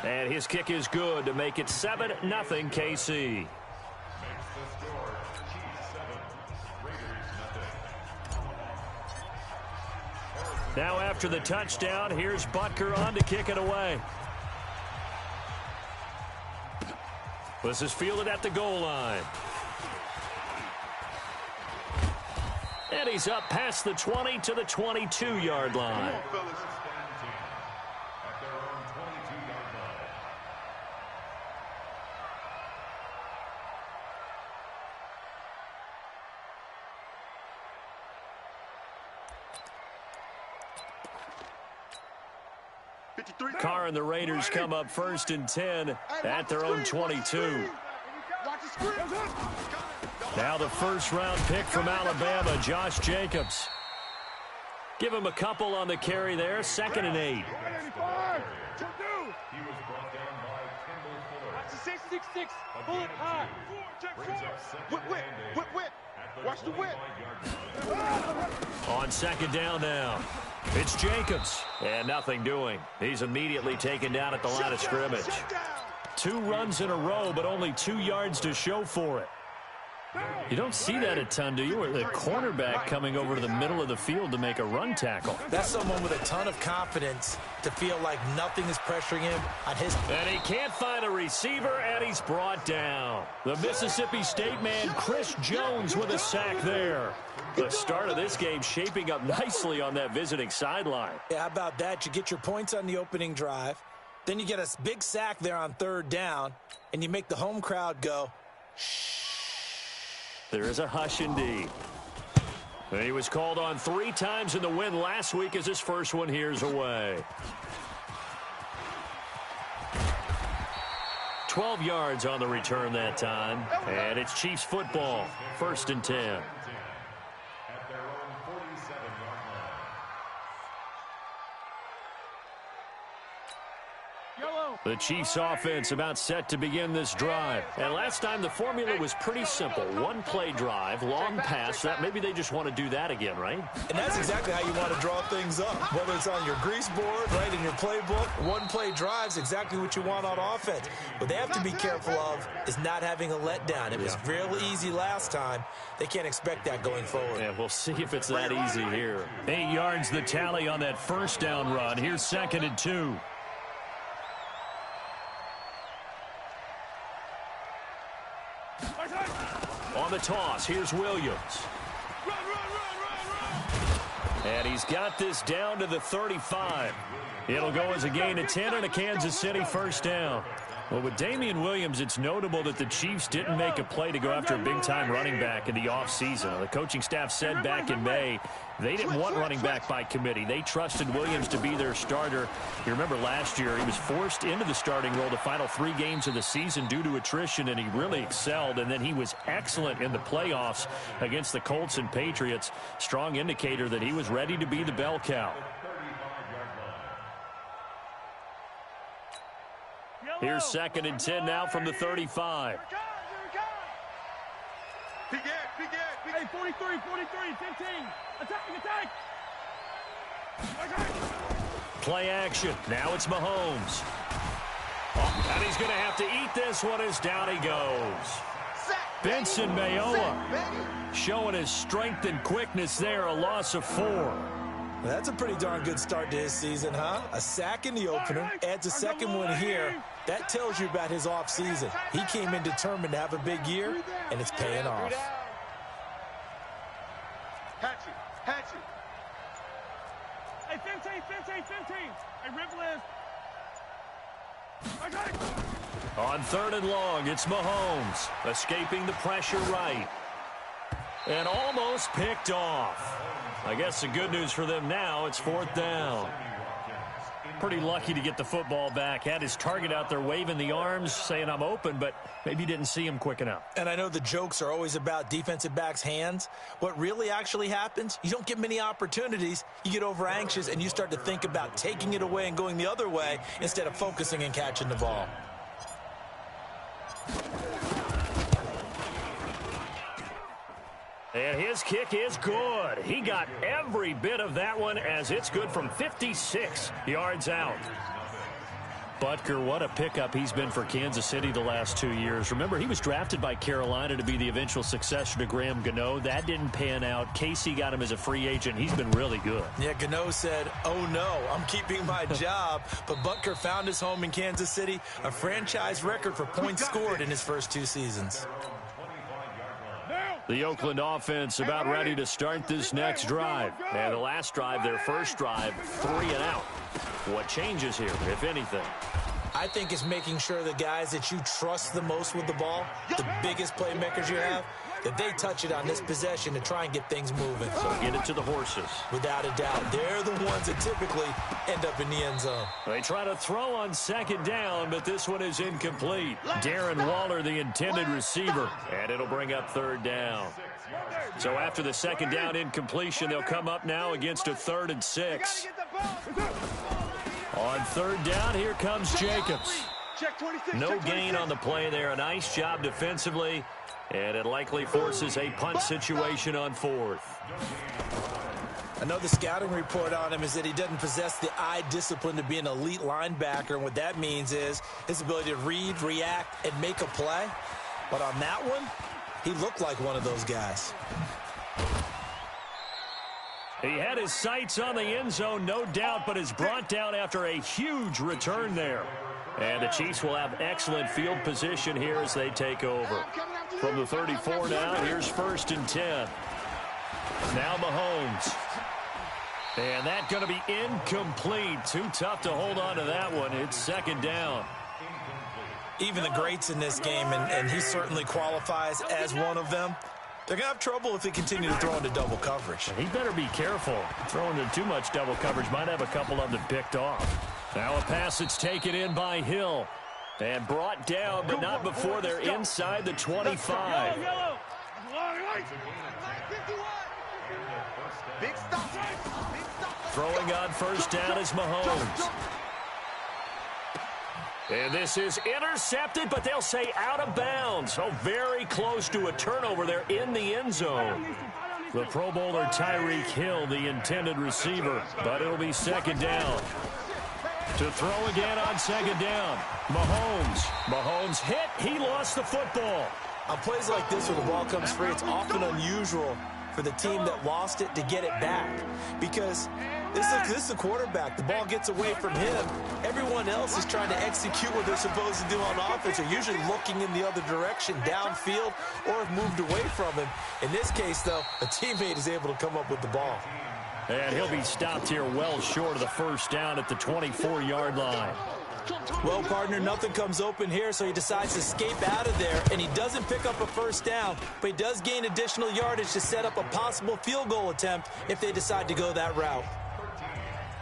And his kick is good to make it 7-0 KC. Now after the touchdown, here's Butker on to kick it away. This is fielded at the goal line. And he's up past the 20 to the 22-yard line. Carr and the Raiders come up 1st and 10 at their own 22. Now the first-round pick from Alabama, Josh Jacobs. Give him a couple on the carry there, 2nd and 8. Bullet high. Whip. Watch the whip. On 2nd down now. It's Jacobs. And nothing doing. He's immediately taken down at the line of scrimmage. 2 runs in a row, but only 2 yards to show for it. You don't see that a ton, do you? Or the cornerback coming over to the middle of the field to make a run tackle. That's someone with a ton of confidence to feel like nothing is pressuring him on his... And he can't find a receiver, and he's brought down. The Mississippi State man, Chris Jones, with a sack there. The start of this game shaping up nicely on that visiting sideline. Yeah, how about that? You get your points on the opening drive. Then you get a big sack there on 3rd down, and you make the home crowd go, shh. There is a hush indeed. And he was called on 3 times in the win last week as his first one here's away. 12 yards on the return that time. And it's Chiefs football. 1st and 10. The Chiefs offense about set to begin this drive. And last time the formula was pretty simple. 1-play drive, long pass. That maybe they just want to do that again, right? And that's exactly how you want to draw things up. Whether it's on your grease board, right in your playbook, 1-play drive's exactly what you want on offense. What they have to be careful of is not having a letdown. It was real easy last time. They can't expect that going forward. Yeah, we'll see if it's that easy here. 8 yards the tally on that first down run. Here's 2nd and 2. On the toss, here's Williams. And he's got this down to the 35. It'll go as a gain of 10 and a Kansas City 1st down. Well, with Damian Williams, it's notable that the Chiefs didn't make a play to go after a big-time running back in the offseason. The coaching staff said back in May they didn't want running back by committee. They trusted Williams to be their starter. You remember last year he was forced into the starting role the final 3 games of the season due to attrition, and he really excelled. And then he was excellent in the playoffs against the Colts and Patriots. Strong indicator that he was ready to be the bell cow. Here's 2nd and 10 now from the 35. Hey, 43, 15. Attack. Play action. Now it's Mahomes. Oh, and he's going to have to eat this one as down he goes. Benson Mayowa showing his strength and quickness there, a loss of 4. That's a pretty darn good start to his season, huh? A sack in the opener, adds a second one here. That tells you about his offseason. He came in determined to have a big year, and it's paying off. Hatchet. Hey, 15. Hey, Ripple is. On 3rd and long, it's Mahomes escaping the pressure right. And almost picked off. I guess the good news for them now, it's 4th down. Pretty lucky to get the football back. Had his target out there waving the arms, saying I'm open, but maybe didn't see him quick enough. And I know the jokes are always about defensive backs' hands. What really actually happens, you don't get many opportunities. You get over anxious, and you start to think about taking it away and going the other way instead of focusing and catching the ball. And his kick is good. He got every bit of that one as it's good from 56 yards out. Butker, what a pickup he's been for Kansas City the last 2 years. Remember, he was drafted by Carolina to be the eventual successor to Graham Gano. That didn't pan out. Casey got him as a free agent. He's been really good. Yeah, Gano said, oh no, I'm keeping my job. But Butker found his home in Kansas City, a franchise record for points scored in his first 2 seasons. The Oakland offense about ready to start this next drive. And the last drive, their first drive, 3 and out. What changes here, if anything? I think it's making sure the guys that you trust the most with the ball, the biggest playmakers you have, that they touch it on this possession to try and get things moving. So get it to the horses. Without a doubt, they're the ones that typically end up in the end zone. They try to throw on second down, but this one is incomplete. Darren Waller, the intended receiver, and it'll bring up 3rd down. So after the second down incompletion, they'll come up now against a 3rd and 6. On 3rd down, here comes Jacobs. No gain on the play there. A nice job defensively. And it likely forces a punt situation on 4th. I know the scouting report on him is that he doesn't possess the eye discipline to be an elite linebacker. And what that means is his ability to read, react, and make a play. But on that one, he looked like one of those guys. He had his sights on the end zone, no doubt, but is brought down after a huge return there. And the Chiefs will have excellent field position here as they take over. From the 34 now, here's 1st and 10. Now Mahomes. And that's going to be incomplete. Too tough to hold on to that one. It's 2nd down. Even the greats in this game, and he certainly qualifies as one of them, they're going to have trouble if they continue to throw into double coverage. He better be careful. Throwing into too much double coverage might have a couple of them picked off. Now a pass that's taken in by Hill. And brought down, but not before they're inside the 25. Throwing on 1st down is Mahomes. And this is intercepted, but they'll say out of bounds. So very close to a turnover there in the end zone. The Pro Bowler Tyreek Hill, the intended receiver, but it'll be 2nd down. To throw again on 2nd down. Mahomes hit. He lost the football. On plays like this where the ball comes free, it's often unusual for the team that lost it to get it back. Because this is a quarterback. The ball gets away from him. Everyone else is trying to execute what they're supposed to do on offense. They're usually looking in the other direction, downfield, or have moved away from him. In this case, though, a teammate is able to come up with the ball. And he'll be stopped here well short of the 1st down at the 24-yard line. Well, partner, nothing comes open here, so he decides to escape out of there, and he doesn't pick up a 1st down, but he does gain additional yardage to set up a possible field goal attempt if they decide to go that route.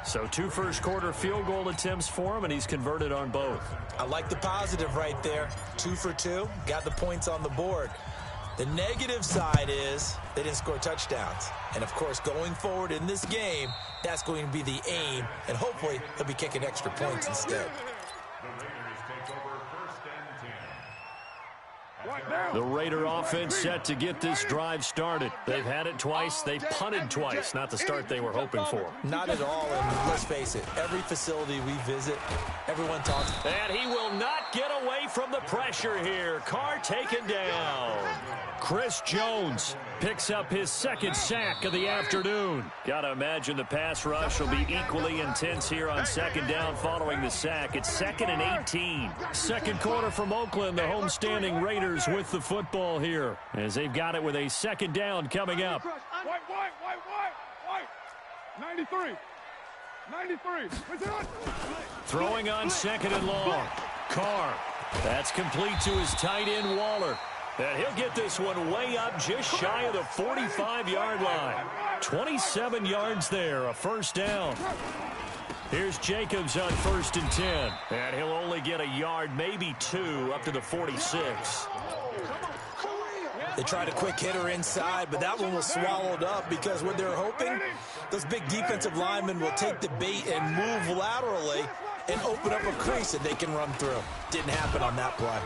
So 2 first-quarter field goal attempts for him, and he's converted on both. I like the positive right there. 2 for 2, got the points on the board. The negative side is they didn't score touchdowns. And, of course, going forward in this game, that's going to be the aim, and hopefully he'll be kicking extra points instead. The Raider offense set to get this drive started. They've had it twice. They've punted twice. Not the start they were hoping for. Not at all, and let's face it, every facility we visit, everyone talks. And he will not get away from the pressure here. Carr taken down. Chris Jones picks up his 2nd sack of the afternoon. Got to imagine the pass rush will be equally intense here on 2nd down following the sack. It's 2nd and 18. 2nd quarter from Oakland, the homestanding Raiders with the football here as they've got it with a 2nd down coming up. White. 93. Throwing on 2nd and long. Carr. That's complete to his tight end, Waller. And he'll get this one way up just shy of the 45-yard line. 27 yards there, a 1st down. Here's Jacobs on 1st and 10. And he'll only get a yard, maybe 2, up to the 46. They tried a quick hitter inside, but that one was swallowed up because what they're hoping, those big defensive linemen will take the bait and move laterally and open up a crease that they can run through. Didn't happen on that play.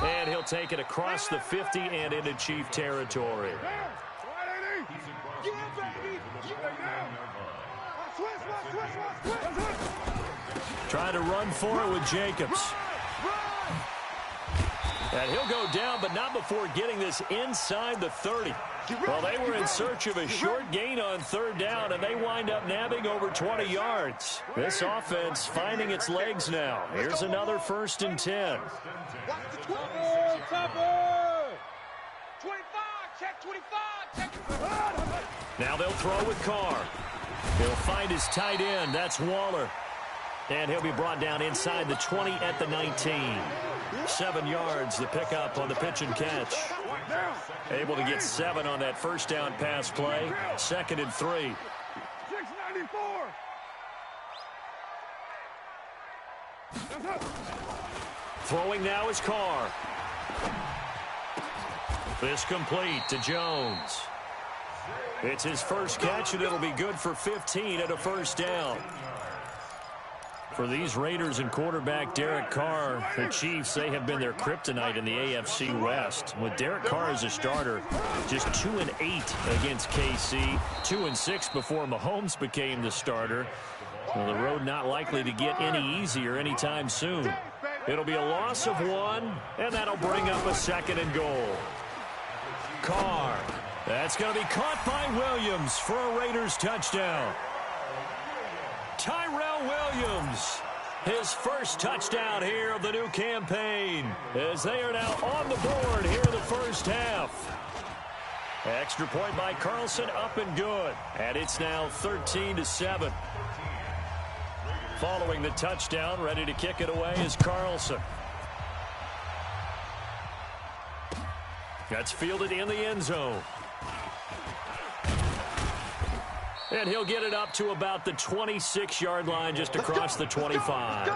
And he'll take it across the 50 and into Chief territory. Trying to run for it with Jacobs. And he'll go down, but not before getting this inside the 30. Well, they were in search of a short gain on third down, and they wind up nabbing over 20 yards. This offense finding its legs now. Here's another 1st and 10. 25, check 25, check 25. Now they'll throw with Carr. He'll find his tight end. That's Waller. And he'll be brought down inside the 20 at the 19. 7 yards the pickup on the pitch and catch. Able to get 7 on that first down pass play. 2nd and 3. 694. Throwing now is Carr. This complete to Jones. It's his first catch, and it'll be good for 15 at a first down. For these Raiders and quarterback Derek Carr, the Chiefs, they have been their kryptonite in the AFC West. With Derek Carr as a starter, just 2-8 against KC, 2-6 before Mahomes became the starter. Well, the road not likely to get any easier anytime soon. It'll be a loss of 1, and that'll bring up a 2nd and goal. Carr. That's going to be caught by Williams for a Raiders touchdown. Tyrell Williams, his first touchdown here of the new campaign, as they are now on the board here in the first half. Extra point by Carlson, up and good. And it's now 13-7. Following the touchdown, ready to kick it away is Carlson. That's fielded in the end zone. And he'll get it up to about the 26-yard line, just across the 25.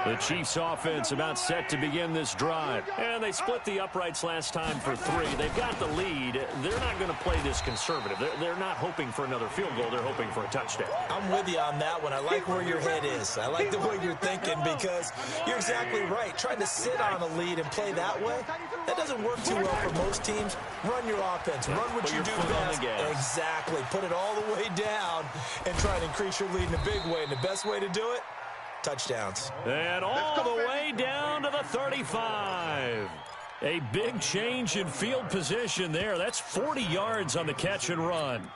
The Chiefs offense about set to begin this drive. And they split the uprights last time for 3. They've got the lead. They're not going to play this conservative. They're not hoping for another field goal. They're hoping for a touchdown. I'm with you on that one. I like where your head is. I like the way you're thinking, because you're exactly right. Trying to sit on a lead and play that way, that doesn't work too well for most teams. Run your offense. Run what you do best. Exactly. Put it all the way down and try to increase your lead in a big way. And the best way to do it, touchdowns. And all the way down to the 35. A big change in field position there. That's 40 yards on the catch and run.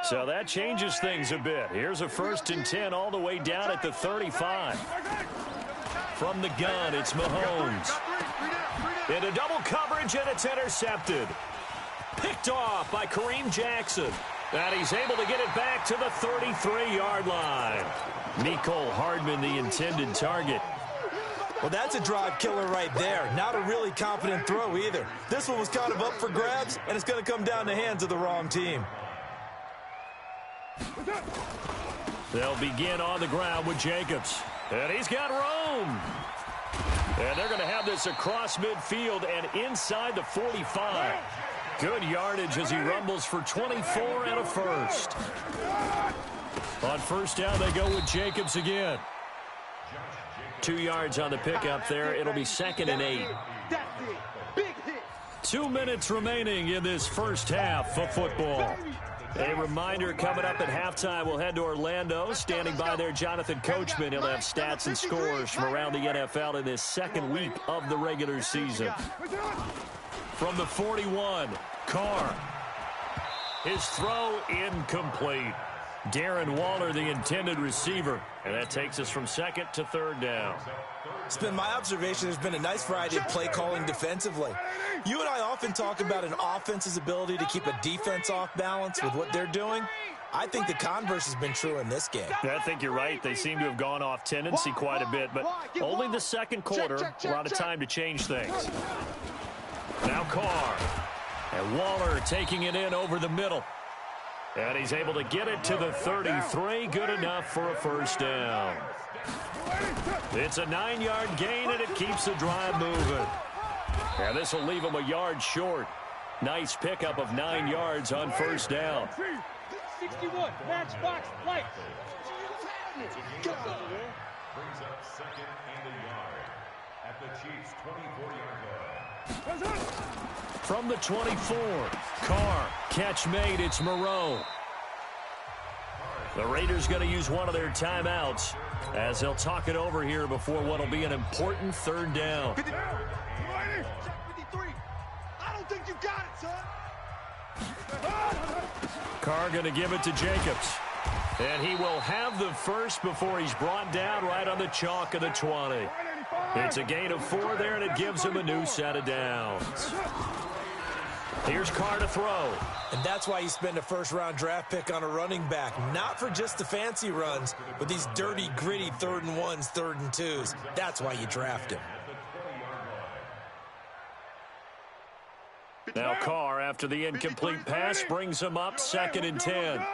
So that changes things a bit. Here's a 1st and 10 all the way down at the 35. From the gun, it's Mahomes. Into double coverage, and it's intercepted. Picked off by Kareem Jackson. And he's able to get it back to the 33-yard line. Mecole Hardman, the intended target. Well, that's a drive killer right there. Not a really confident throw either. This one was kind of up for grabs, and it's going to come down the hands of the wrong team. They'll begin on the ground with Jacobs. And he's got room. And they're going to have this across midfield and inside the 45. Good yardage as he rumbles for 24 and a first. On first down, they go with Jacobs again. 2 yards on the pickup there. It'll be 2nd and 8. 2 minutes remaining in this first half of football. A reminder, coming up at halftime, we'll head to Orlando. Standing by there, Jonathan Coachman. He'll have stats and scores from around the NFL in this second week of the regular season. From the 41, Carr. His throw incomplete. Darren Waller, the intended receiver. And that takes us from 2nd to 3rd down. It's been my observation there's been a nice variety of play calling defensively. You and I often talk about an offense's ability to keep a defense off balance with what they're doing. I think the converse has been true in this game. I think you're right. They seem to have gone off tendency quite a bit, but only the second quarter. A lot of time to change things. Now Carr. And Waller taking it in over the middle. And he's able to get it to the 33. Good enough for a first down. It's a 9-yard gain, and it keeps the drive moving. And this will leave him a yard short. Nice pickup of 9 yards on first down. 61, matchbox light. Brings up 2nd and a yard at the Chiefs' 24-yard line. From the 24, Carr. Catch made. It's Moreau. The Raiders going to use one of their timeouts as they'll talk it over here before what will be an important third down. 53. I don't think you got it, son. Carr going to give it to Jacobs. And he will have the first before he's brought down right on the chalk of the 20. It's a gain of 4 there, and it gives him a new set of downs. Here's Carr to throw. And that's why you spend a first-round draft pick on a running back. Not for just the fancy runs, but these dirty, gritty 3rd and 1s, 3rd and 2s. That's why you draft him. Now Carr, after the incomplete pass, brings him up 2nd and 10.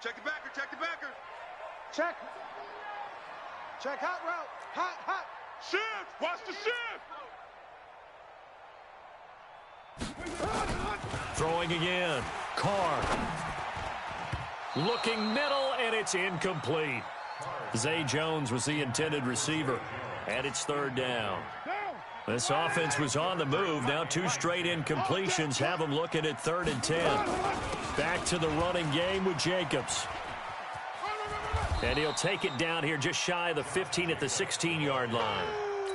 Check the backer, check the backer. Check. Check hot route. Hot. Shift. Watch the shift. Throwing again. Carr. Looking middle, and it's incomplete. Zay Jones was the intended receiver, and it's 3rd down. This offense was on the move. Now 2 straight incompletions have them looking at 3rd and 10. Back to the running game with Jacobs. And he'll take it down here just shy of the 15 at the 16-yard line.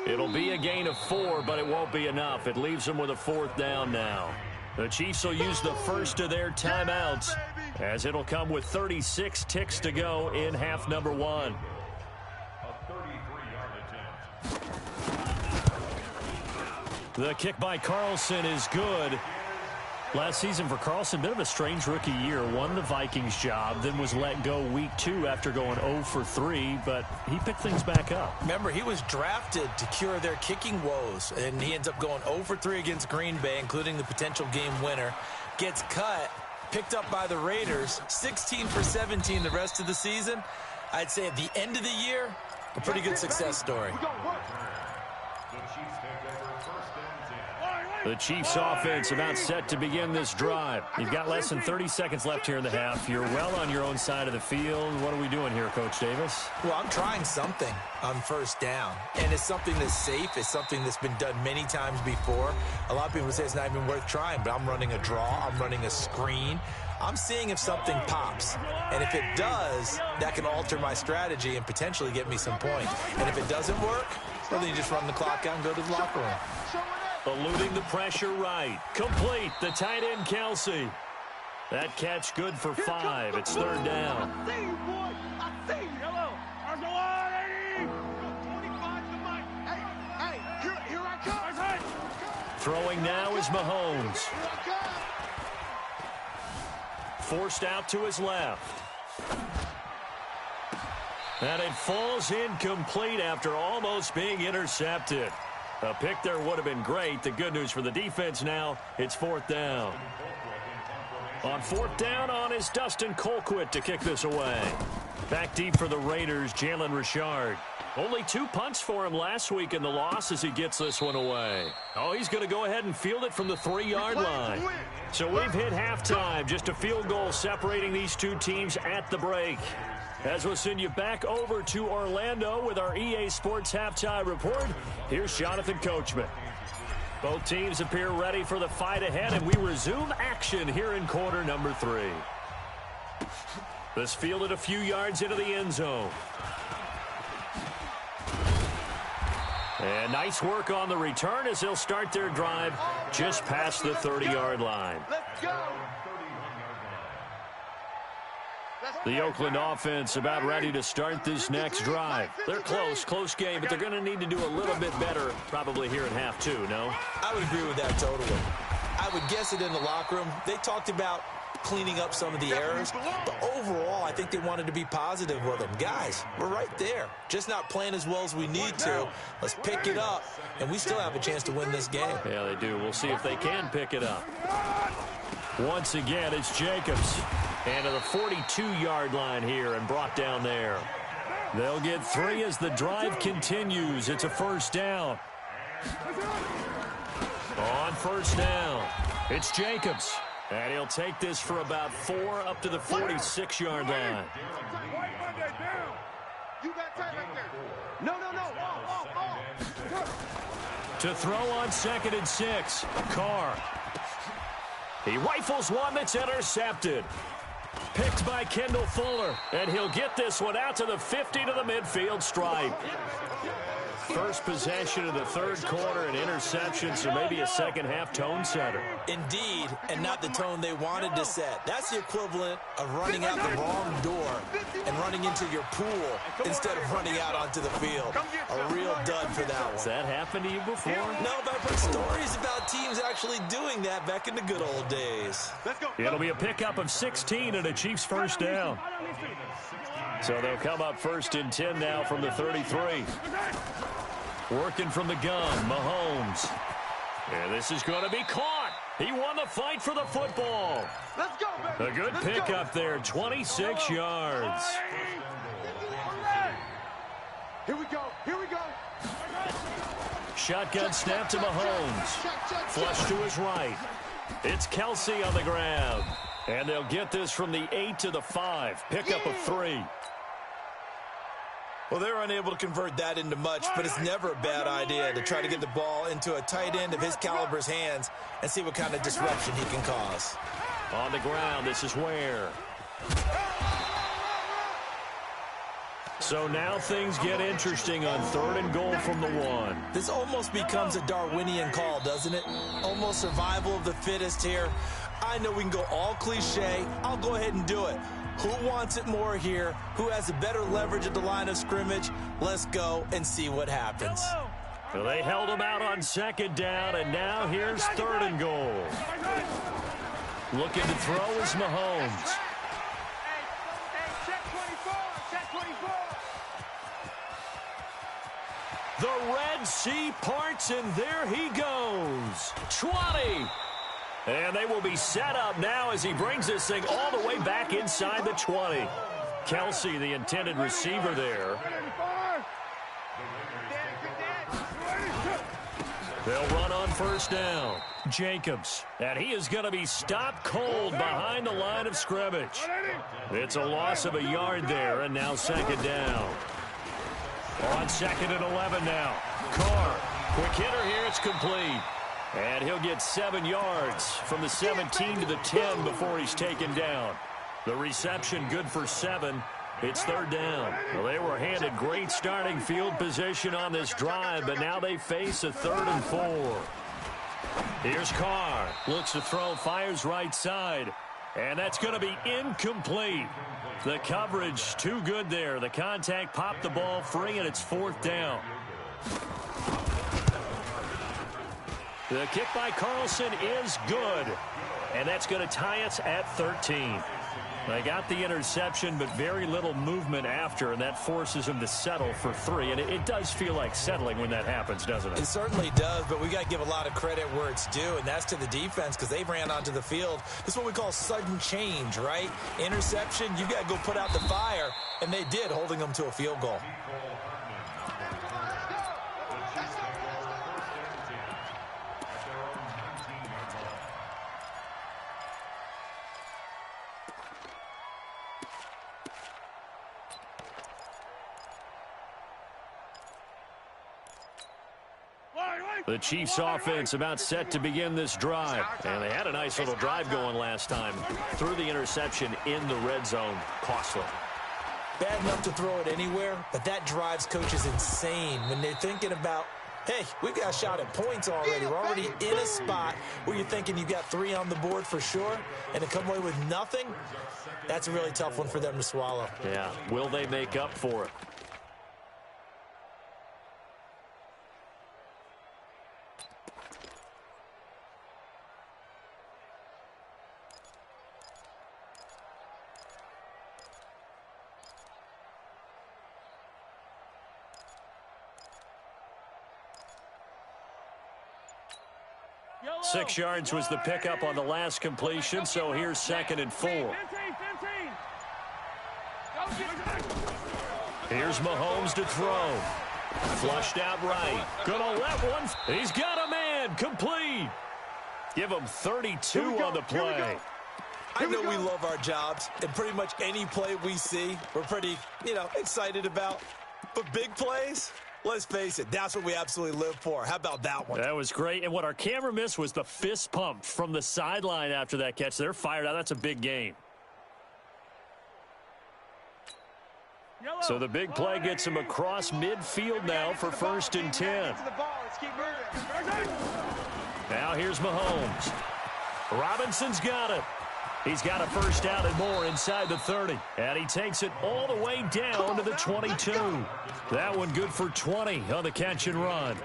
It'll be a gain of 4, but it won't be enough. It leaves them with a 4th down now. The Chiefs will use the first of their timeouts as it'll come with 36 ticks to go in half number 1. The kick by Carlson is good. Last season for Carlson, bit of a strange rookie year. Won the Vikings job, then was let go week 2 after going 0 for 3, but he picked things back up. Remember, he was drafted to cure their kicking woes, and he ends up going 0 for 3 against Green Bay, including the potential game winner. Gets cut, picked up by the Raiders, 16 for 17 the rest of the season. I'd say at the end of the year, a pretty good success story. The Chiefs offense about set to begin this drive. You've got less than 30 seconds left here in the half. You're well on your own side of the field. What are we doing here, Coach Davis? Well, I'm trying something on 1st down, and it's something that's safe. It's something that's been done many times before. A lot of people say it's not even worth trying, but I'm running a draw. I'm running a screen. I'm seeing if something pops, and if it does, that can alter my strategy and potentially get me some points. And if it doesn't work, well, then you just run the clock out and go to the locker room. Eluding the pressure right. Complete. The tight end, Kelsey. That catch good for 5. It's 3rd down. I see you, boy. I see you. Hello. Arsenal 25 to Mike. Hey, here I come. Throwing now is Mahomes. Forced out to his left. And it falls incomplete after almost being intercepted. A pick there would have been great. The good news for the defense now, it's 4th down. On 4th down is Dustin Colquitt to kick this away. Back deep for the Raiders, Jalen Richard. Only 2 punts for him last week in the loss as he gets this one away. Oh, he's going to go ahead and field it from the 3-yard line. So we've hit halftime. Just a field goal separating these 2 teams at the break. As we'll send you back over to Orlando with our EA Sports Halftime Report, here's Jonathan Coachman. Both teams appear ready for the fight ahead, and we resume action here in quarter number 3. This fielded a few yards into the end zone. And nice work on the return as they'll start their drive just past the 30-yard line. Let's go. The Oakland offense about ready to start this next drive. They're close game, but they're going to need to do a little bit better probably here in half 2, no? I would agree with that totally. I would guess it in the locker room. They talked about cleaning up some of the errors, but overall, I think they wanted to be positive with them. Guys, we're right there. Just not playing as well as we need to. Let's pick it up, and we still have a chance to win this game. Yeah, they do. We'll see if they can pick it up. Once again, it's Jacobs. And to the 42-yard line here and brought down there. They'll get 3 as the drive continues. It's a 1st down. On 1st down, it's Jacobs. And he'll take this for about 4 up to the 46-yard line. You got time right there. No. To throw on 2nd and 6. Carr. He rifles one that's intercepted. Picked by Kendall Fuller. And he'll get this one out to the 50 to the midfield stripe. First possession of the third quarter, an interception, so maybe a second-half tone setter. Indeed, and not the tone they wanted to set. That's the equivalent of running out the wrong door and running into your pool instead of running out onto the field. A real dud for that one. Has that happened to you before? No, but I've heard stories about teams actually doing that back in the good old days. It'll be a pickup of 16 and a Chiefs first down. So they'll come up 1st and 10 now from the 33. Working from the gun, Mahomes. And this is going to be caught. He won the fight for the football. Let's go, baby. A good pickup there, 26 yards. Here we go. Here we go. Shotgun snap to Mahomes. Flush to his right. It's Kelsey on the ground. And they'll get this from the 8 to the 5. Pickup of 3. Well, they're unable to convert that into much, but it's never a bad idea to try to get the ball into a tight end of his caliber's hands and see what kind of disruption he can cause. On the ground, this is Ware. So now things get interesting on 3rd and goal from the 1. This almost becomes a Darwinian call, doesn't it? Almost survival of the fittest here. I know we can go all cliche. I'll go ahead and do it. Who wants it more here? Who has a better leverage at the line of scrimmage? Let's go and see what happens. So they held him out on 2nd down, and now here's 3rd and goal. Looking to throw is Mahomes. The Red Sea parts, and there he goes. 20. And they will be set up now as he brings this thing all the way back inside the 20. Kelsey, the intended receiver there. They'll run on 1st down. Jacobs. And he is going to be stopped cold behind the line of scrimmage. It's a loss of a yard there, and now 2nd down. On 2nd and 11 now. Carr. Quick hitter here. It's complete. And he'll get 7 yards from the 17 to the 10 before he's taken down. The reception good for 7. It's 3rd down. Well, they were handed great starting field position on this drive, but now they face a 3rd and 4. Here's Carr. Looks to throw, fires right side. And that's going to be incomplete. The coverage too good there. The contact popped the ball free, and it's 4th down. The kick by Carlson is good. And that's going to tie us at 13. They got the interception, but very little movement after, and that forces them to settle for 3. And it does feel like settling when that happens, doesn't it? It certainly does, but we got to give a lot of credit where it's due, and that's to the defense because they ran onto the field. This is what we call sudden change, right? Interception, you got to go put out the fire, and they did, holding them to a field goal. The Chiefs offense about set to begin this drive. And they had a nice little drive going last time. Threw the interception in the red zone. Costly. Bad enough to throw it anywhere, but that drives coaches insane when they're thinking about, hey, we've got a shot at points already. We're already in a spot where you're thinking you've got 3 on the board for sure, and to come away with nothing, that's a really tough one for them to swallow. Yeah. Will they make up for it? Yellow. 6 yards was the pickup on the last completion, so here's 2nd and 4. Here's Mahomes to throw. Flushed out right. Gonna let one. He's got a man. Complete. Give him 32 on the play. I know we love our jobs, and pretty much any play we see, we're pretty, excited about. But big plays, Let's face it, that's what we absolutely live for. How about that one? That was great. And what our camera missed was the fist pump from the sideline after that catch. They're fired out. That's a big game. So the big play gets him across midfield now for 1st and 10. Now here's Mahomes. Robinson's got it. He's got a first down and more inside the 30. And he takes it all the way down to the 22. That one good for 20 on the catch and run.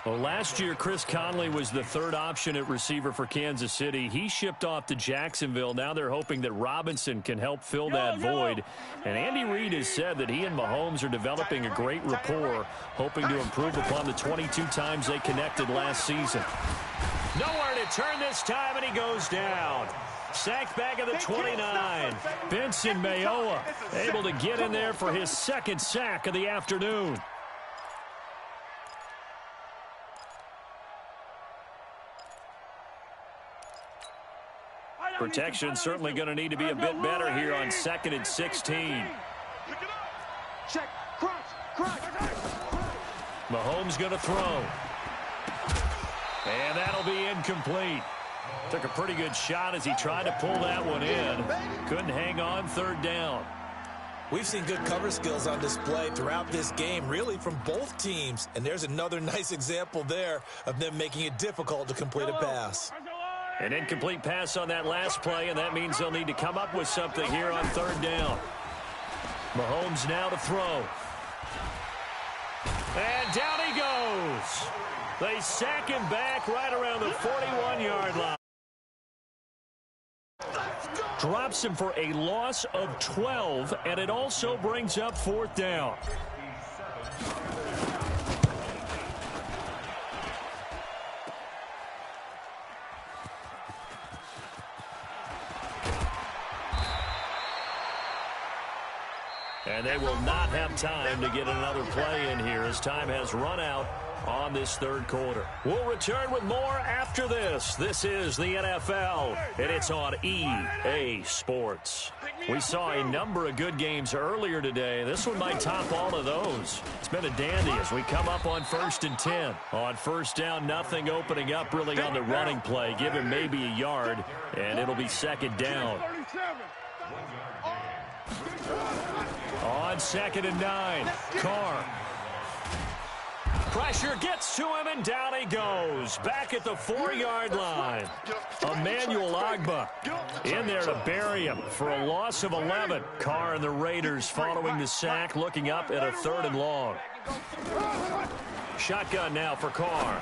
Well, last year, Chris Conley was the third option at receiver for Kansas City. He shipped off to Jacksonville. Now they're hoping that Robinson can help fill that void. And Andy Reid has said that he and Mahomes are developing a great rapport, hoping to improve upon the 22 times they connected last season. Nowhere to turn this time, and he goes down. Sacked back at the 29. Benson Mayowa able to get in there for his second sack of the afternoon. Protection certainly going to need to be a bit better here on 2nd and 16. Check. Crunch. Mahomes going to throw. And that'll be incomplete. Took a pretty good shot as he tried to pull that one in. Couldn't hang on 3rd down. We've seen good cover skills on display throughout this game, really from both teams. And there's another nice example there of them making it difficult to complete a pass. An incomplete pass on that last play, and that means they'll need to come up with something here on 3rd down. Mahomes now to throw. And down he goes. They sack him back right around the 41-yard line. Drops him for a loss of 12, and it also brings up 4th down. And they will not have time to get another play in here as time has run out on this 3rd quarter. We'll return with more after this. This is the NFL, and it's on EA Sports. We saw a number of good games earlier today. This one might top all of those. It's been a dandy as we come up on 1st and 10. On 1st down, nothing opening up really on the running play. Give him maybe a yard, and it'll be 2nd down. On 2nd and 9, Carr. Pressure gets to him, and down he goes. Back at the 4-yard line. Emmanuel Ogbah in there to bury him for a loss of 11. Carr and the Raiders following the sack, looking up at a 3rd and long. Shotgun now for Carr.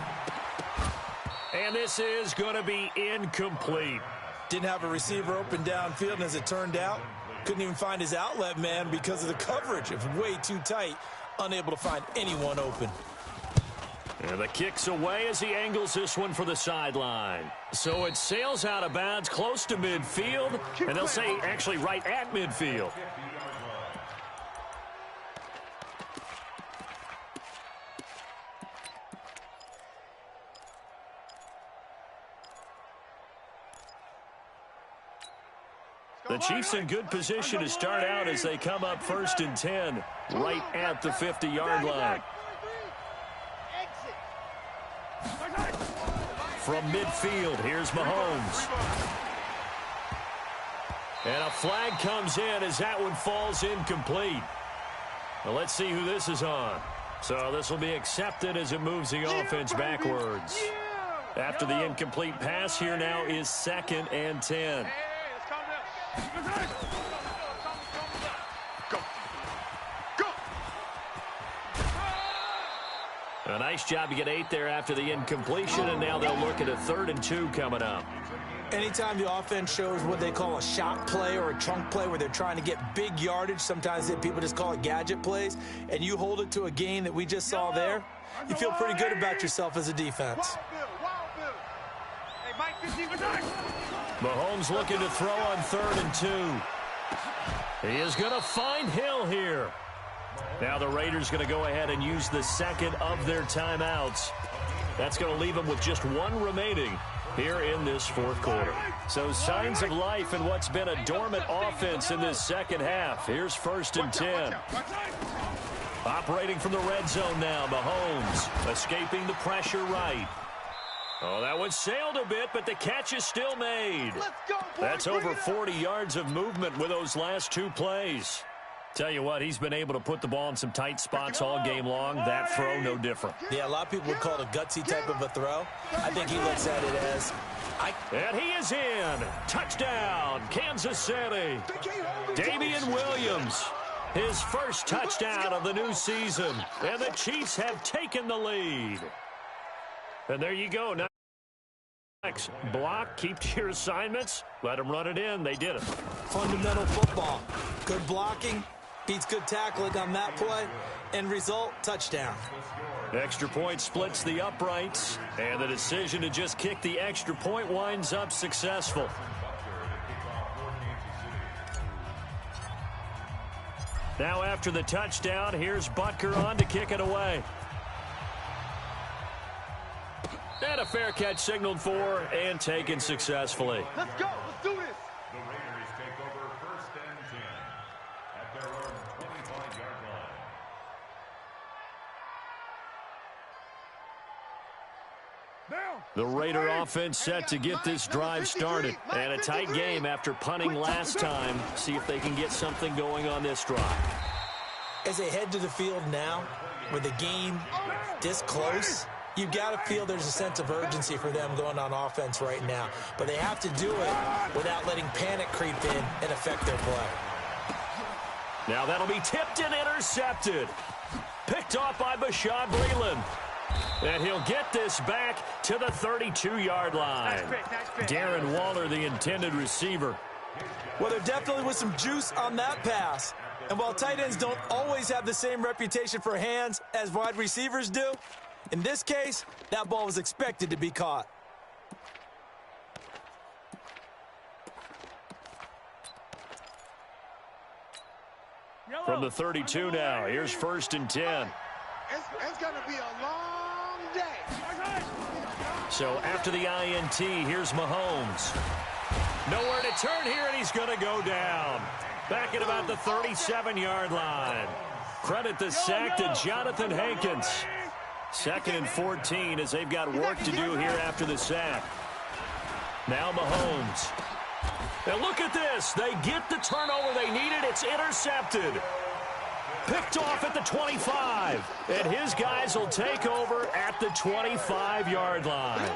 And this is going to be incomplete. Didn't have a receiver open downfield, and as it turned out, couldn't even find his outlet man because of the coverage. It was way too tight, unable to find anyone open. And the kick's away as he angles this one for the sideline. So it sails out of bounds close to midfield, and they'll say actually right at midfield. The Chiefs in good position to start out as they come up 1st and 10, right at the 50-yard line. From midfield, here's Mahomes. And a flag comes in as that one falls incomplete. Well, let's see who this is on. So this will be accepted as it moves the offense backwards. After the incomplete pass, here now is 2nd and 10. A nice job to get 8 there after the incompletion, and now they'll look at a 3rd and 2 coming up. Anytime the offense shows what they call a shot play or a chunk play where they're trying to get big yardage, sometimes people just call it gadget plays, and you hold it to a gain that we just saw there, you feel pretty good about yourself as a defense. Mahomes looking to throw on 3rd and 2. He is going to find Hill here. Now the Raiders going to go ahead and use the 2nd of their timeouts. That's going to leave them with just 1 remaining here in this 4th quarter. So signs of life in what's been a dormant offense in this 2nd half. Here's 1st and 10. Operating from the red zone now, Mahomes escaping the pressure right. Oh, that one sailed a bit, but the catch is still made. Let's go, boy. That's over 40 yards of movement with those last two plays. Tell you what, he's been able to put the ball in some tight spots all game long. That throw, no different. Yeah, a lot of people would call it a gutsy type of a throw. I think he looks at it as... And he is in. Touchdown, Kansas City. Damian Williams, his first touchdown of the new season. And the Chiefs have taken the lead. And there you go. Next block, keep to your assignments. Let them run it in. They did it. Fundamental football. Good blocking, beats good tackling on that play. End result, touchdown. Extra point splits the uprights, and the decision to just kick the extra point winds up successful. Now after the touchdown, here's Butker on to kick it away. And a fair catch signaled for and taken successfully. Let's go. Let's do this. The Raiders take over 1st and 10 at their own 25-yard line. The Raider offense set to get this drive started. And a tight game after punting last time. See if they can get something going on this drive. As they head to the field now, with the game this close, you've got to feel there's a sense of urgency for them going on offense right now. But they have to do it without letting panic creep in and affect their play. Now that'll be tipped and intercepted. Picked off by Bashaud Breeland. And he'll get this back to the 32-yard line. Darren Waller, the intended receiver. Well, there definitely was some juice on that pass. And while tight ends don't always have the same reputation for hands as wide receivers do, in this case, that ball was expected to be caught. From the 32 now, here's 1st and 10. It's going to be a long day. So after the INT, here's Mahomes. Nowhere to turn here, and he's going to go down. Back at about the 37-yard line. Credit the sack to Jonathan Hankins. 2nd and 14 as they've got work to do here after the sack. Now Mahomes. And look at this. They get the turnover they needed. It's intercepted. Picked off at the 25. And his guys will take over at the 25-yard line.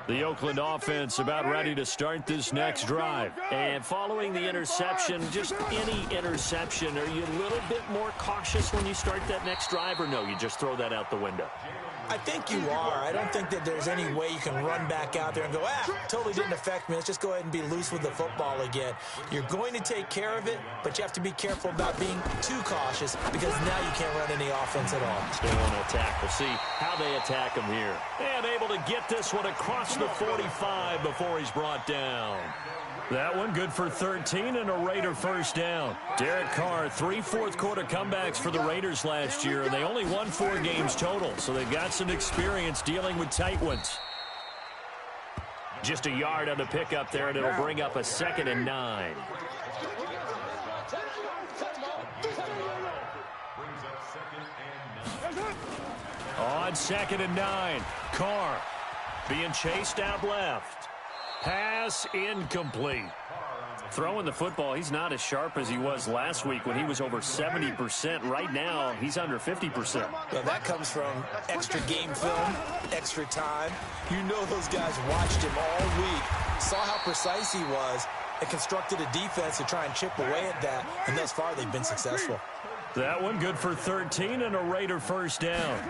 The Oakland offense about ready to start this next drive. And following the interception, just any interception, are you a little bit more cautious when you start that next drive, or no, you just throw that out the window? I think you are. I don't think that there's any way you can run back out there and go, totally didn't affect me. Let's just go ahead and be loose with the football again. You're going to take care of it, but you have to be careful about being too cautious because now you can't run any offense at all. They want to attack. We'll see how they attack him here. And able to get this one across the 45 before he's brought down. That one good for 13 and a Raider first down. Derek Carr, 3 fourth-quarter comebacks for the Raiders last year, and they only won 4 games total, so they've got some experience dealing with tight ones. Just a yard on the pickup there, and it'll bring up a 2nd and 9. On 2nd and 9, Carr being chased out left. Pass incomplete. Throwing the football, he's not as sharp as he was last week when he was over 70%. Right now, he's under 50%. Well, that comes from extra game film, extra time. You know those guys watched him all week, saw how precise he was, and constructed a defense to try and chip away at that, and thus far they've been successful. That one good for 13 and a Raider first down.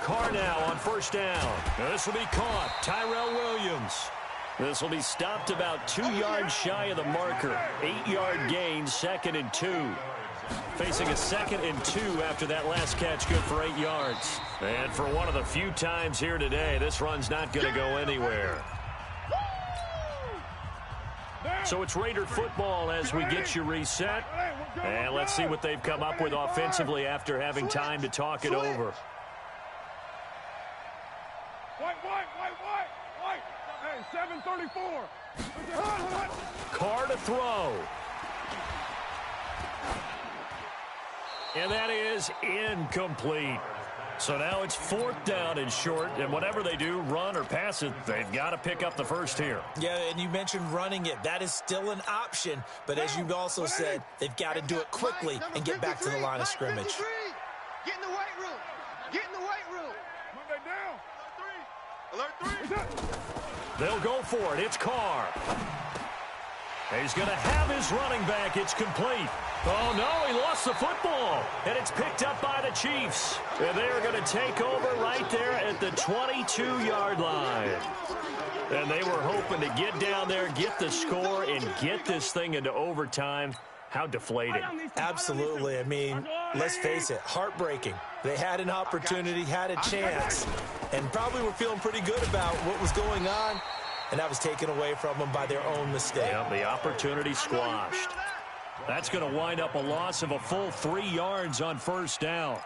Carr now on first down. This will be caught. Tyrell Williams. This will be stopped about 2 yards shy of the marker. 8-yard gain, 2nd and 2. Facing a 2nd and 2 after that last catch, good for 8 yards. And for one of the few times here today, this run's not going to go anywhere. So it's Raider football as we get you reset. And let's see what they've come up with offensively after having time to talk it over. 734. Carr to throw. And that is incomplete. So now it's 4th down and short, and whatever they do, run or pass it, they've got to pick up the first here. Yeah, and you mentioned running it. That is still an option, but as you've also said, they've got to do it quickly and get back to the line of scrimmage. Get in the weight room. Get in the weight room. Monday down. Alert 3. They'll go for it. It's Carr. He's going to have his running back. It's complete. Oh, no, he lost the football. And it's picked up by the Chiefs. And they are going to take over right there at the 22-yard line. And they were hoping to get down there, get the score, and get this thing into overtime. How deflating. Absolutely. I mean, let's face it, heartbreaking. They had an opportunity, had a chance, and probably were feeling pretty good about what was going on, and that was taken away from them by their own mistake. Yep, the opportunity squashed. That's going to wind up a loss of a full 3 yards on 1st down.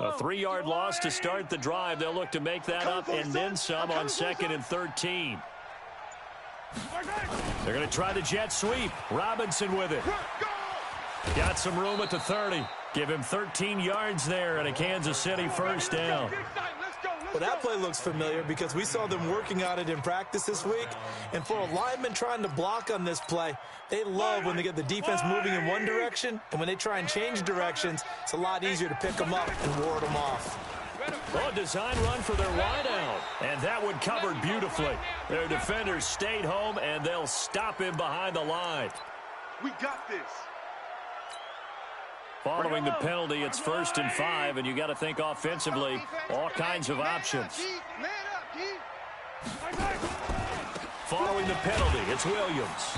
A 3-yard loss to start the drive. They'll look to make that up and then some on 2nd and 13. They're going to try the jet sweep. Robinson with it. Got some room at the 30. Give him 13 yards there and a Kansas City 1st down. Well, that play looks familiar because we saw them working on it in practice this week. And for a lineman trying to block on this play, they love when they get the defense moving in one direction. And when they try and change directions, it's a lot easier to pick them up and ward them off. Oh, design run for their wideout. And that one covered beautifully. Their defenders stayed home, and they'll stop him behind the line. We got this. Following the penalty, it's 1st and 5, and you got to think offensively, all kinds of options. Following the penalty, it's Williams.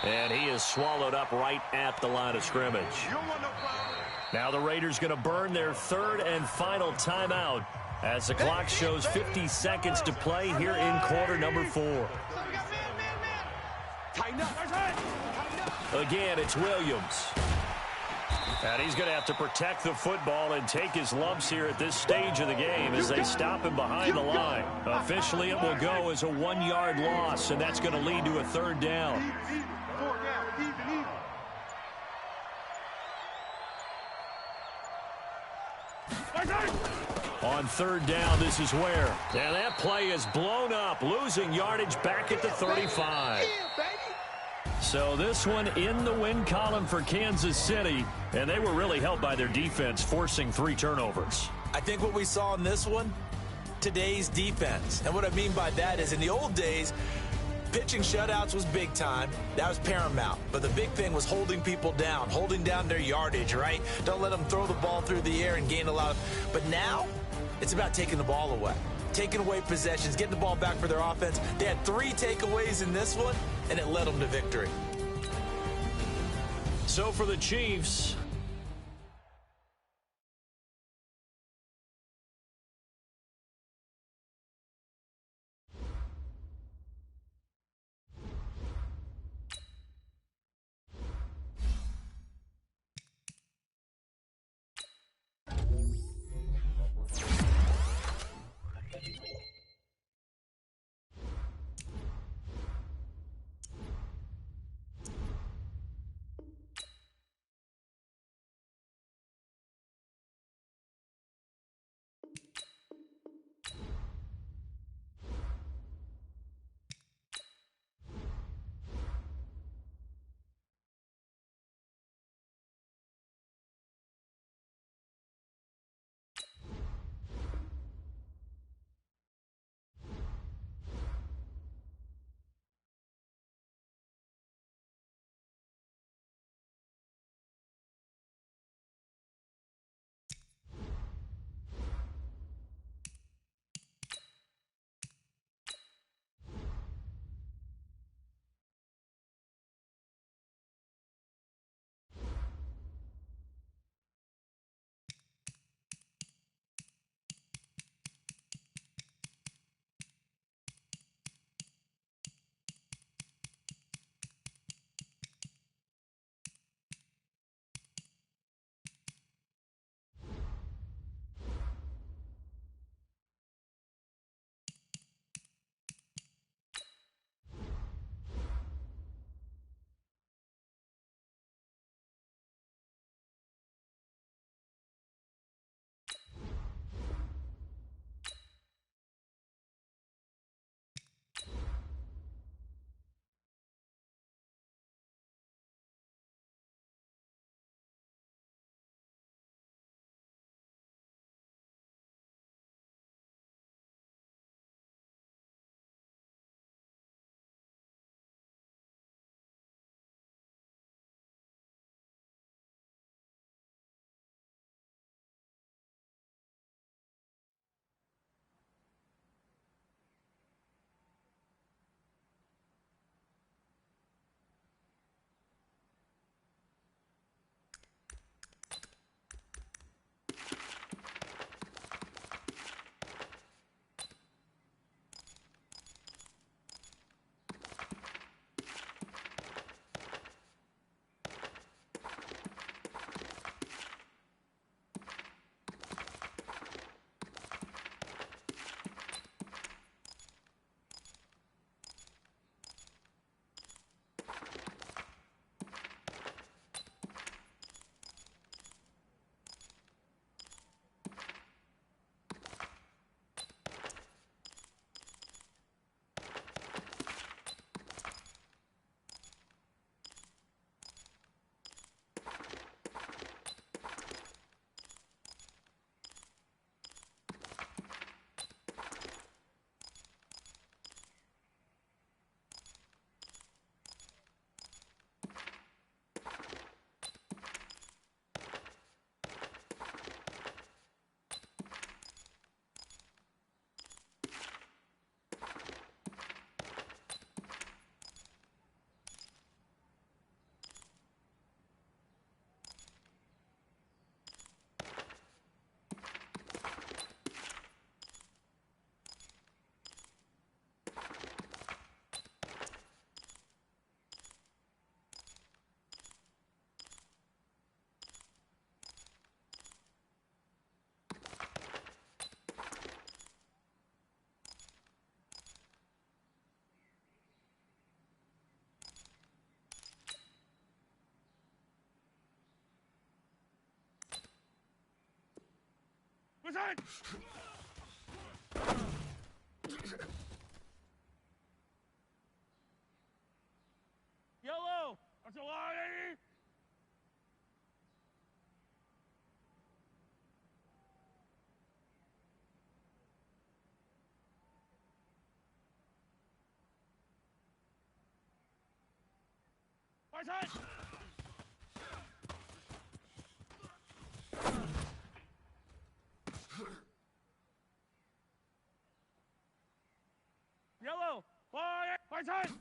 And he is swallowed up right at the line of scrimmage. Now the Raiders going to burn their 3rd and final timeout as the clock shows 50 seconds to play here in quarter number 4. Again, it's Williams. And he's going to have to protect the football and take his lumps here at this stage of the game as they stop him behind the line. Officially, it will go as a 1-yard loss, and that's going to lead to a 3rd down. On 3rd down, this is where. And that play is blown up, losing yardage back at the 35. So this one in the win column for Kansas City, and they were really helped by their defense, forcing 3 turnovers. I think what we saw in this one, today's defense. And what I mean by that is in the old days, pitching shutouts was big time. That was paramount. But the big thing was holding people down, holding down their yardage, right? Don't let them throw the ball through the air and gain a lot of. But now, it's about taking the ball away. Taking away possessions, getting the ball back for their offense. They had 3 takeaways in this one, and it led them to victory. So for the Chiefs, Yellow! That's a line, 80! Right side! Yellow! Quiet! Right side!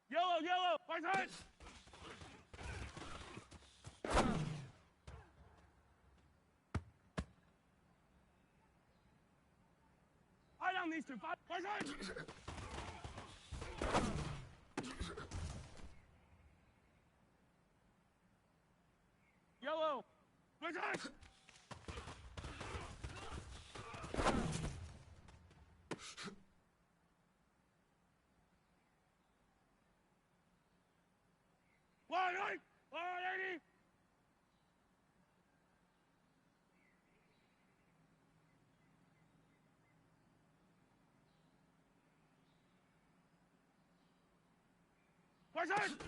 Yellow! Yellow! Right side! Eye down these two! Right side! Yellow! Right side! Line 8! Line 80! Right side!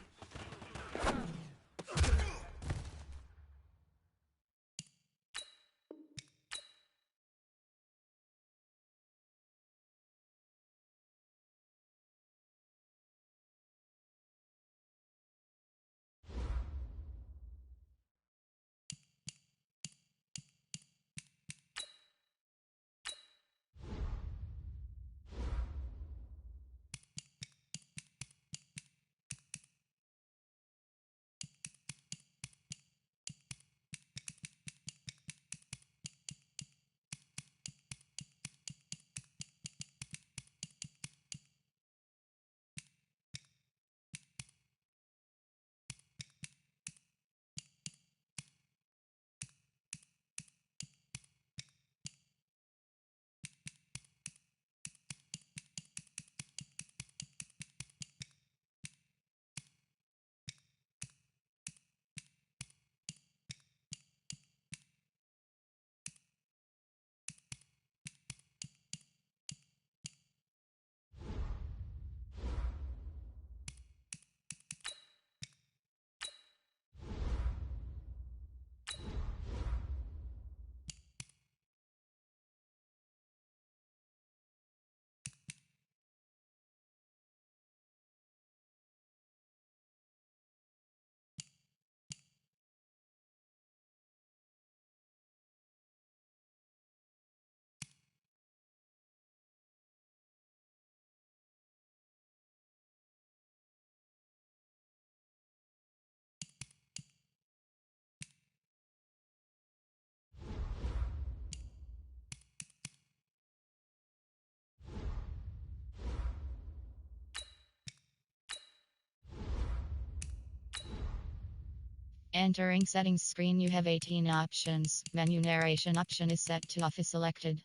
Entering settings screen, you have 18 options. Menu narration option is set to off is selected.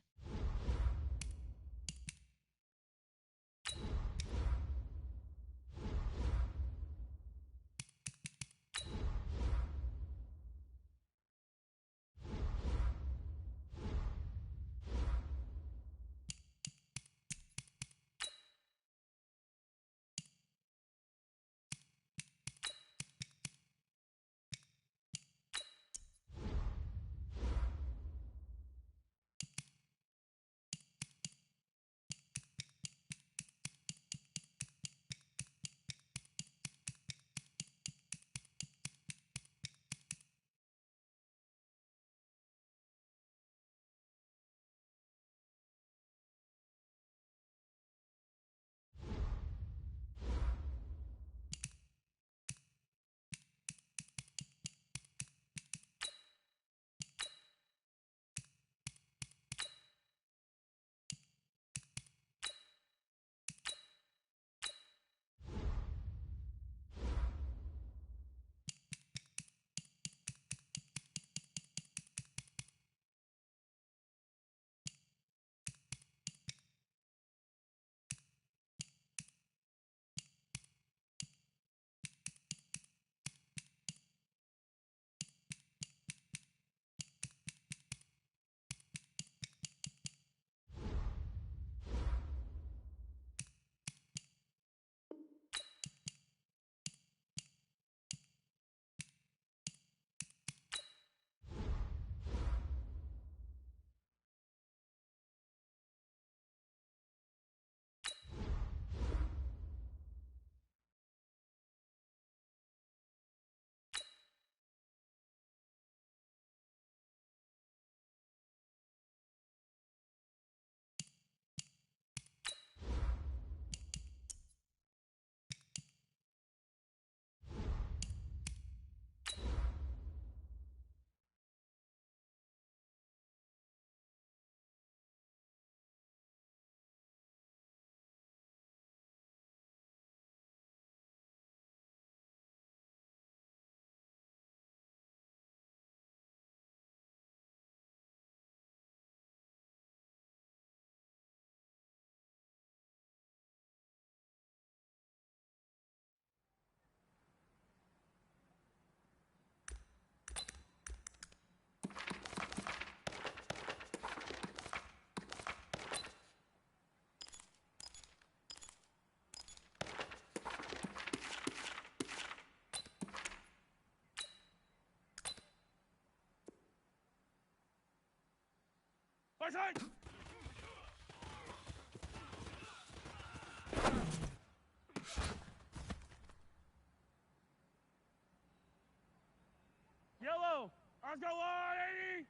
Yellow, let's go 180.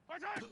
Fight time.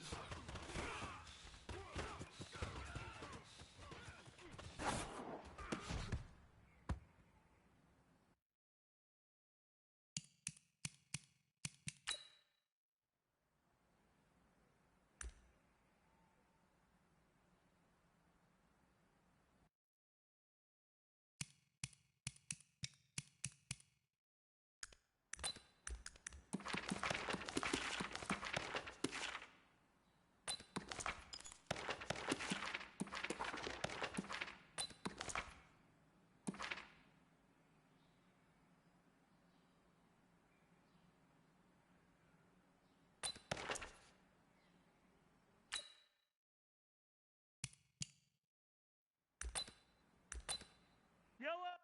Yellow.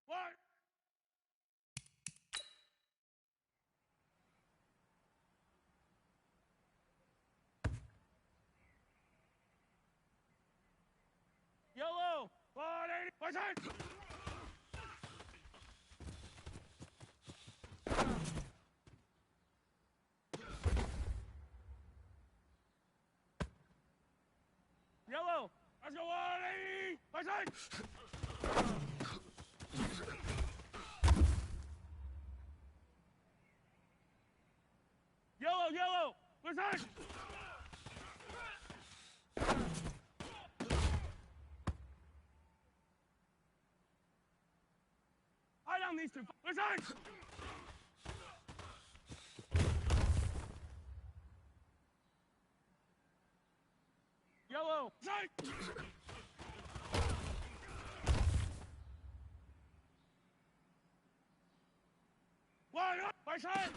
What? Yellow, 180. Fight time. Yellow, let's go 180. Fight time. Yellow, fight time. Eye down these two. Fight time. Yellow, fight. One, fight time.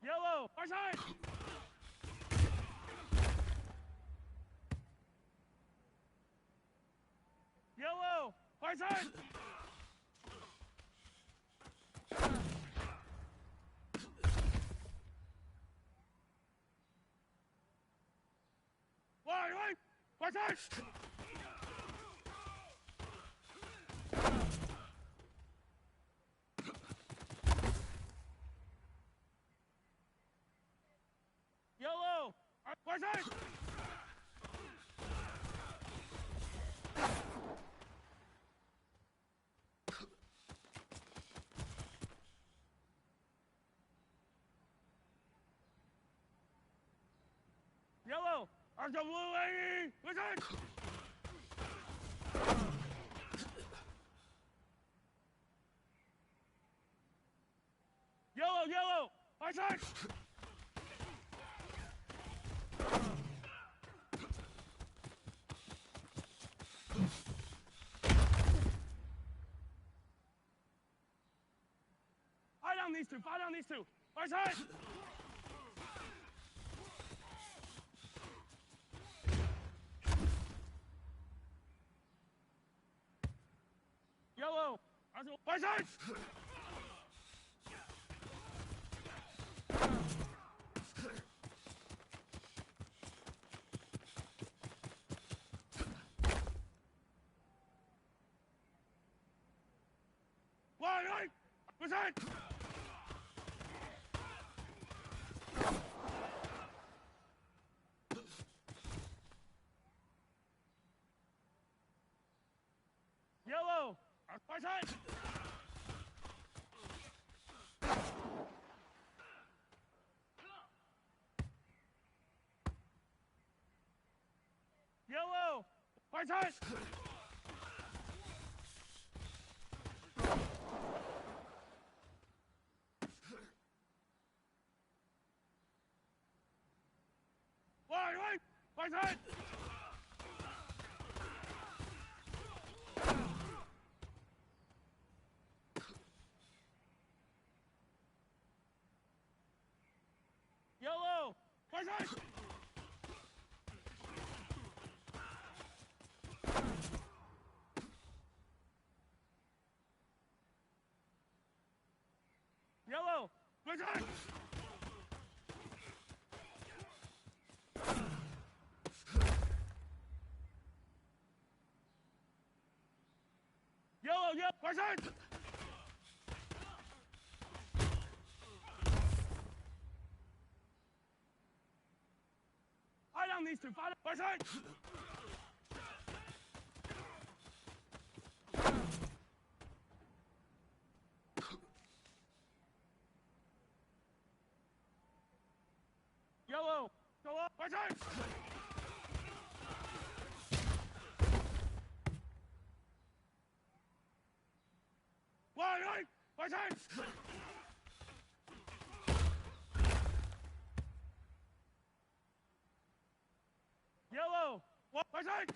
Yellow, fight time. Yellow, fight time. One, fight time. Yellow, fight time. Yellow, let's go blue 80. Fight time. Yellow, fight time. Fight down these two. Fight down these two. Fight time. Yellow, let's go. Fight time. One, fight time. Yellow, fight time. Yellow, fight time. Fight hard! Yellow! Fight hard! Yellow! Fight hard! Yellow, yep, fight hard! Eye down these two, fight hard! Yellow, go up, fight hard! White, fight hard! Yellow, fight hard!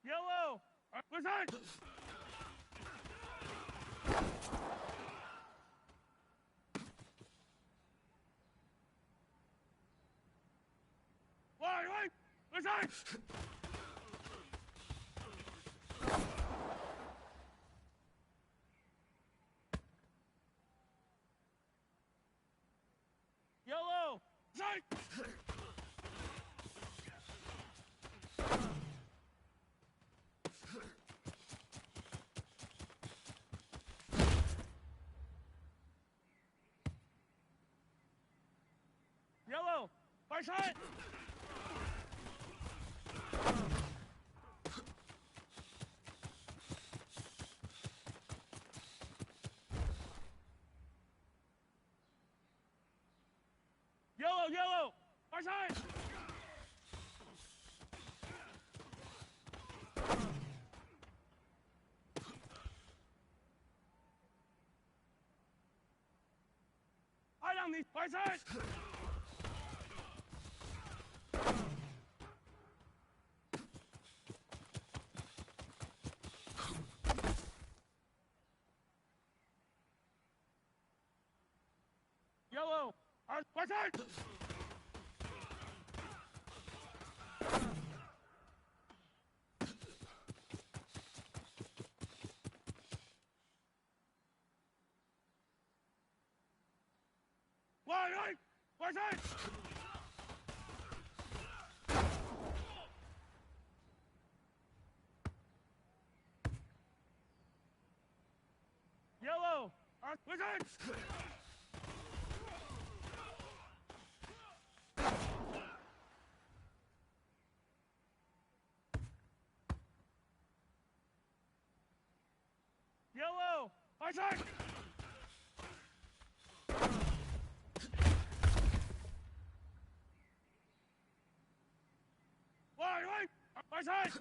Yellow, fight hard! White, fight hard! Yellow! Sight! Yellow! Fight hard! Yellow! Fight hard! Eye down these, fight hard! Yellow! Fight hard! White! Fight hard! Yellow! Fight hard! Yellow! Fight hard! White! Fight hard!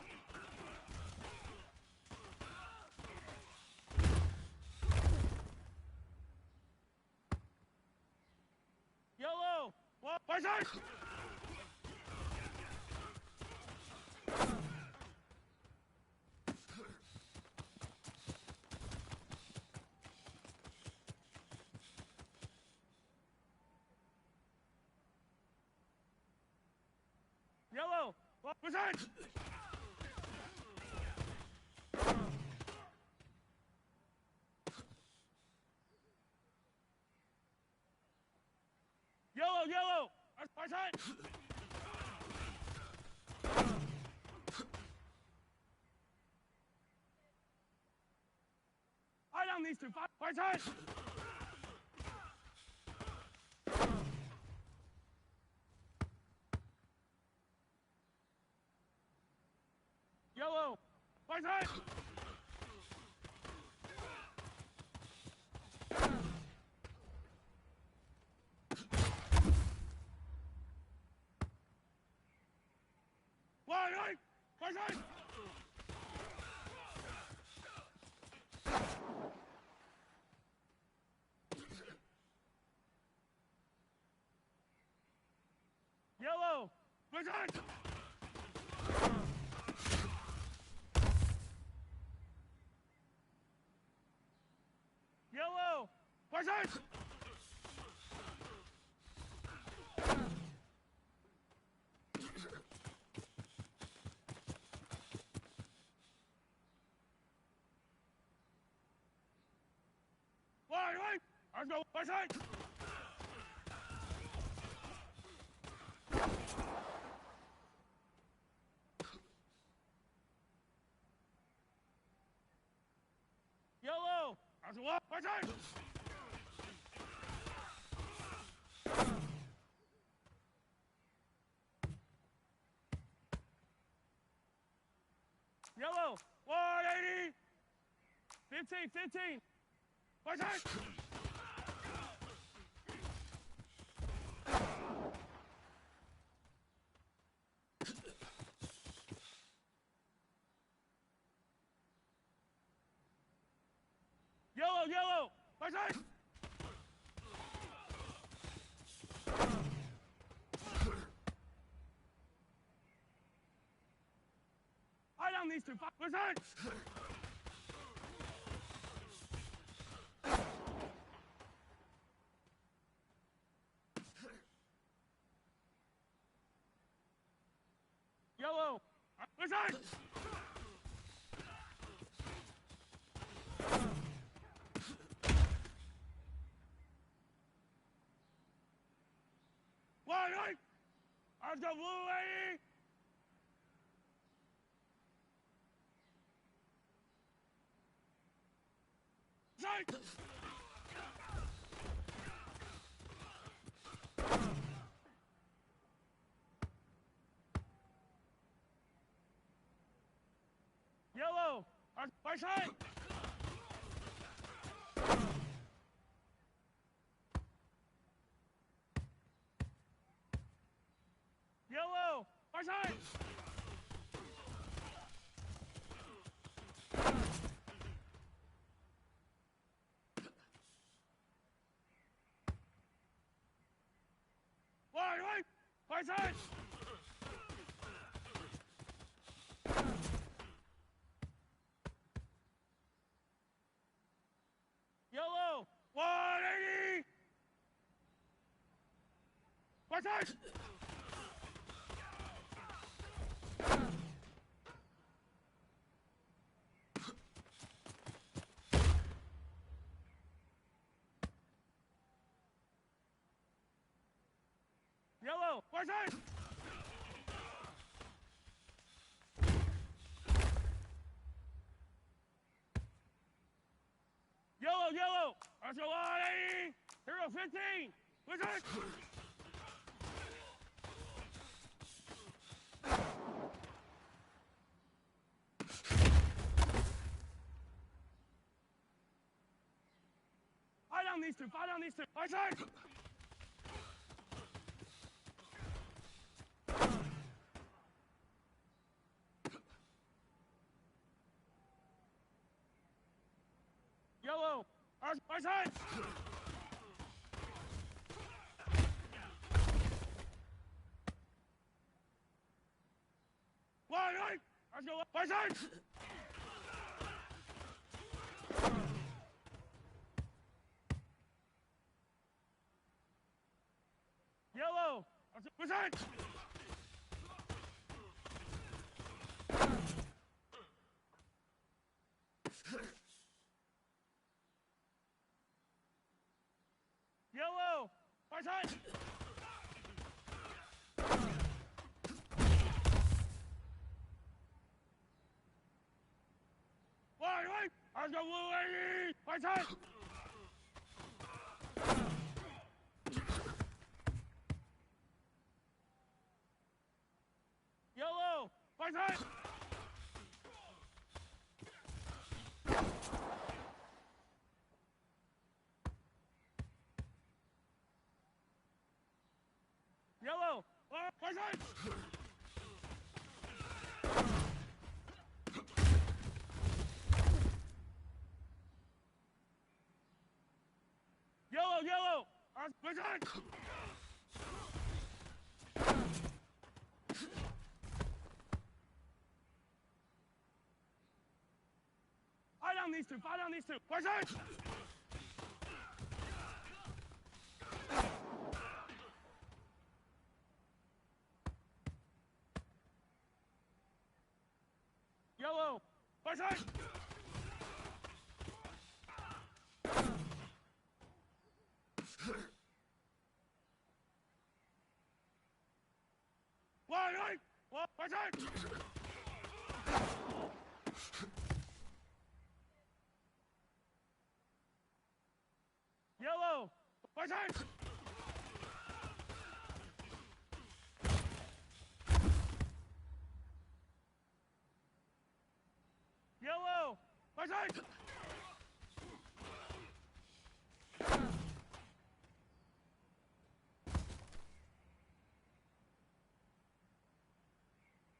Yellow! Fight hard! Yellow! Fight hard! Yellow! Fight hard! Eye down these two, fight hard! Yellow! Fight hard! White! Fight hard! Yellow! Present! Right! Let's go! Present! Yellow! Let's go! Present! Yellow, 180. 15. Present. Yellow, present. Eye down these two. Present. Yellow, present. Right. Let's go, blue 80. Sight. Yellow, by side. Yellow, by side. Right, by side. Yellow, 180. By side. Yellow, by side. Yellow, let's go 180. Hero 15. By side. Eye down these two. By side. Yellow, by side. Right, let's go by side. Yellow, by side. Yellow, by side. Right, let's go blue 80. By side. Yellow, by side. Yellow, by side. Yellow, by side. down these two. Fight down these two. Fight side. Yellow. Fight side. White. Fight side. Yellow. Fight side. Yellow. Fight side.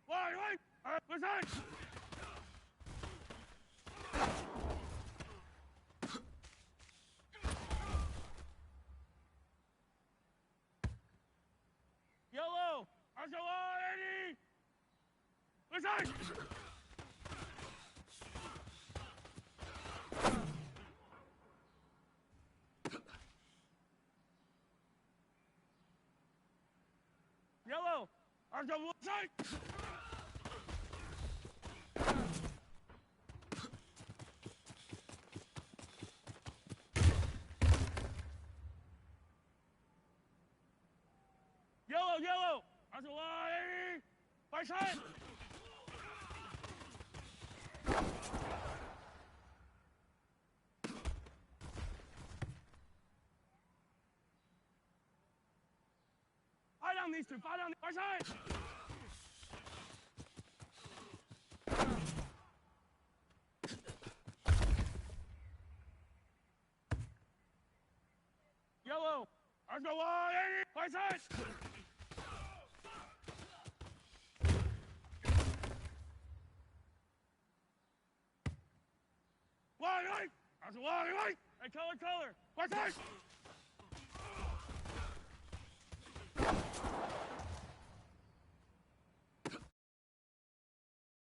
White. Fight side. Yellow. Arsenal 80. Fight side. Yellow. Arsenal side. Yellow. Arsenal 80. Fight side. Fight down these two. Fight down. Fight side. Yellow. Arsenal 80. Fight side. White. Arsenal 80. Hey, color. Fight side.